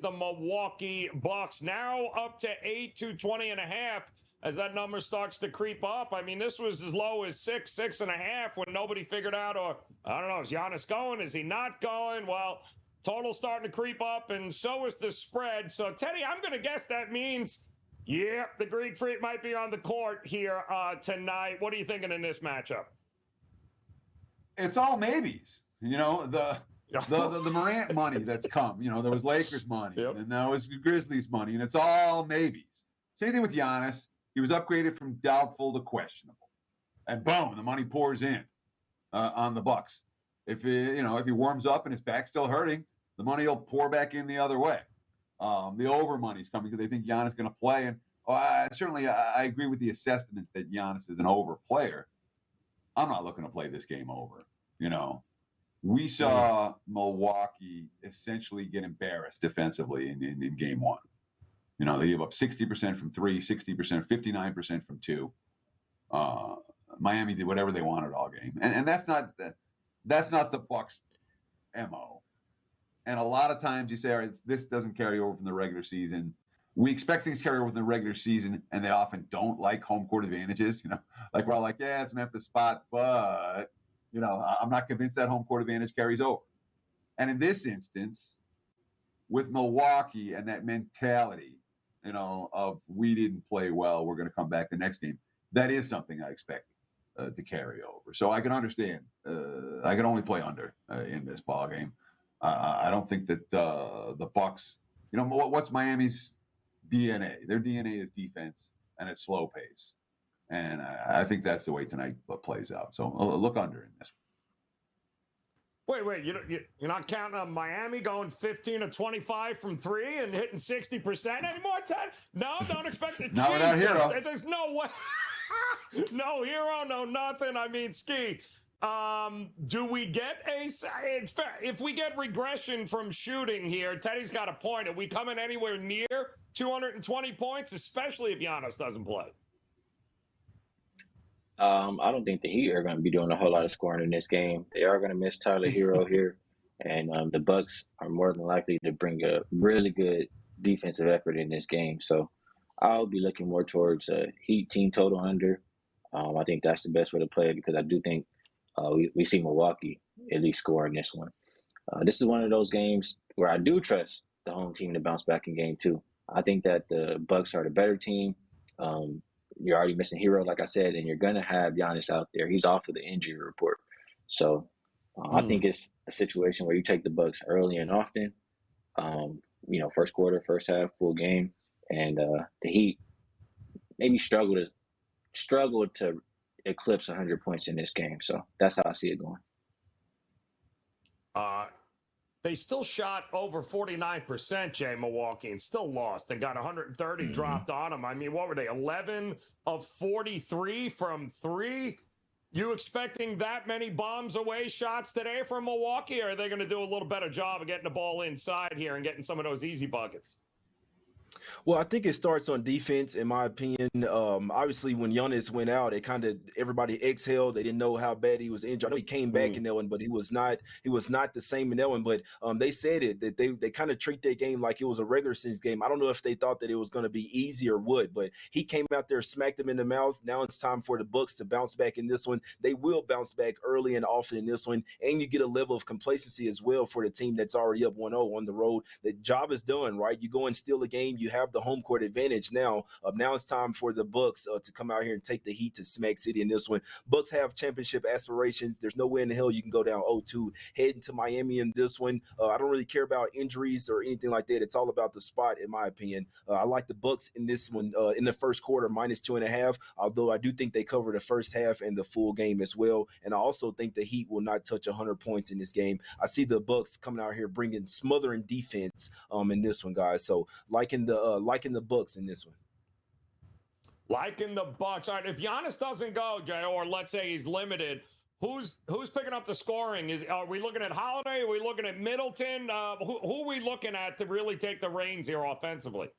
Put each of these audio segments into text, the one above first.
the Milwaukee Bucks, now up to 8 to 20.5 as that number starts to creep up. I mean, this was as low as 6.5 when nobody figured out, or I don't know, is Giannis going? Is he not going? Well, total starting to creep up, and so is the spread. So, Teddy, I'm going to guess that means, yeah, the Greek Freak might be on the court here tonight. What are you thinking in this matchup? It's all maybes. You know, the Morant money that's come. You know, there was Lakers money, and there was Grizzlies money, and it's all maybes. Same thing with Giannis. He was upgraded from doubtful to questionable, and boom, the money pours in on the Bucks. If he warms up and his back's still hurting, the money will pour back in the other way. The over money's coming because they think Giannis is going to play, and I agree with the assessment that Giannis is an over player. I'm not looking to play this game over. You know, we saw Milwaukee essentially get embarrassed defensively in game one. You know, they gave up 60% from three, 60%, 59% from two. Miami did whatever they wanted all game, and that's not the Bucks' MO. And a lot of times you say, all right, this doesn't carry over from the regular season. We expect things to carry over from the regular season, and they often don't, like home court advantages. You know, like we're all like, yeah, it's Memphis spot, but you know, I'm not convinced that home court advantage carries over. And in this instance, with Milwaukee and that mentality, you know, of we didn't play well, we're going to come back the next game. That is something I expect to carry over. So I can understand. I can only play under in this ball game. I don't think that the Bucks. You know, what's Miami's DNA? Their DNA is defense and it's slow pace, and I think that's the way tonight plays out. So look under in this. Wait, you're not counting on Miami going 15 of 25 from three and hitting 60% anymore, Ted? No, don't expect it. Not without Hero. There's no way. No Hero, no nothing. I mean, Skee. Do we get it's fair. If we get regression from shooting here, Teddy's got a point. Are we coming anywhere near 220 points, especially if Giannis doesn't play? I don't think the Heat are going to be doing a whole lot of scoring in this game. They are going to miss Tyler Hero here, and the Bucks are more than likely to bring a really good defensive effort in this game. So I'll be looking more towards a Heat team total under. I think that's the best way to play it because I do think we see Milwaukee at least score in this one. This is one of those games where I do trust the home team to bounce back in game two. I think that the Bucks are the better team. You're already missing Hero, like I said, and you're going to have Giannis out there. He's off of the injury report. So I think it's a situation where you take the Bucks early and often, first quarter, first half, full game, and the Heat maybe struggle to eclipse 100 points in this game. So that's how I see it going. They still shot over 49%, Jay, Milwaukee, and still lost. They got 130 dropped on them. I mean, what were they, 11 of 43 from three? You expecting that many bombs away shots today from Milwaukee, or are they going to do a little better job of getting the ball inside here and getting some of those easy buckets? Well, I think it starts on defense, in my opinion. Obviously, when Giannis went out, it kind of everybody exhaled. They didn't know how bad he was injured. I know he came back in that one, but he was not the same in that one. But they said that they kind of treat their game like it was a regular season game. I don't know if they thought that it was going to be easy or what, but he came out there, smacked him in the mouth. Now it's time for the Bucks to bounce back in this one. They will bounce back early and often in this one, and you get a level of complacency as well for the team that's already up 1-0 on the road. The job is done, right? You go and steal the game. You have the home court advantage now. Now it's time for the Bucks to come out here and take the Heat to Smack City in this one. Bucks have championship aspirations. There's no way in the hell you can go down 0-2 heading to Miami in this one. I don't really care about injuries or anything like that. It's all about the spot, in my opinion. I like the Bucks in this one in the first quarter, -2.5, although I do think they cover the first half and the full game as well. And I also think the Heat will not touch 100 points in this game. I see the Bucks coming out here smothering defense in this one, guys. So liking the Bucks in this one. Liking the Bucks. All right, if Giannis doesn't go, Jay, or let's say he's limited, who's picking up the scoring? Are we looking at Holiday? Are we looking at Middleton? Who are we looking at to really take the reins here offensively?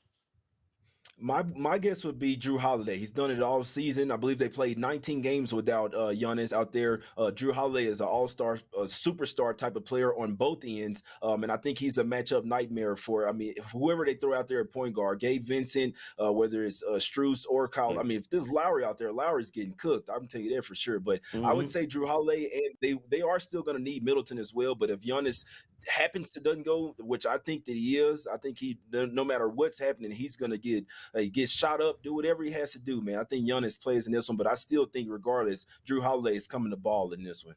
My guess would be Drew Holiday. He's done it all season. I believe they played 19 games without Giannis out there. Drew Holiday is an all-star, superstar type of player on both ends, and I think he's a matchup nightmare for. I mean, whoever they throw out there at point guard, Gabe Vincent, whether it's Strus or Kyle. I mean, if there's Lowry out there, Lowry's getting cooked. I can tell you that for sure. But I would say Drew Holiday, and they are still going to need Middleton as well. But if Giannis happens to doesn't go, which I think that he is, I think he, no matter what's happening, he's going to get shot up, do whatever he has to do, man. I think Giannis plays in this one, but I still think regardless, Drew Holiday is coming to ball in this one.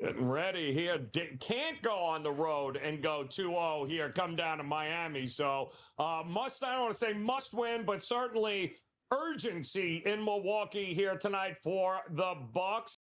Getting ready here. Can't go on the road and go 2-0 here, come down to Miami. So I don't want to say must win, but certainly urgency in Milwaukee here tonight for the Bucks.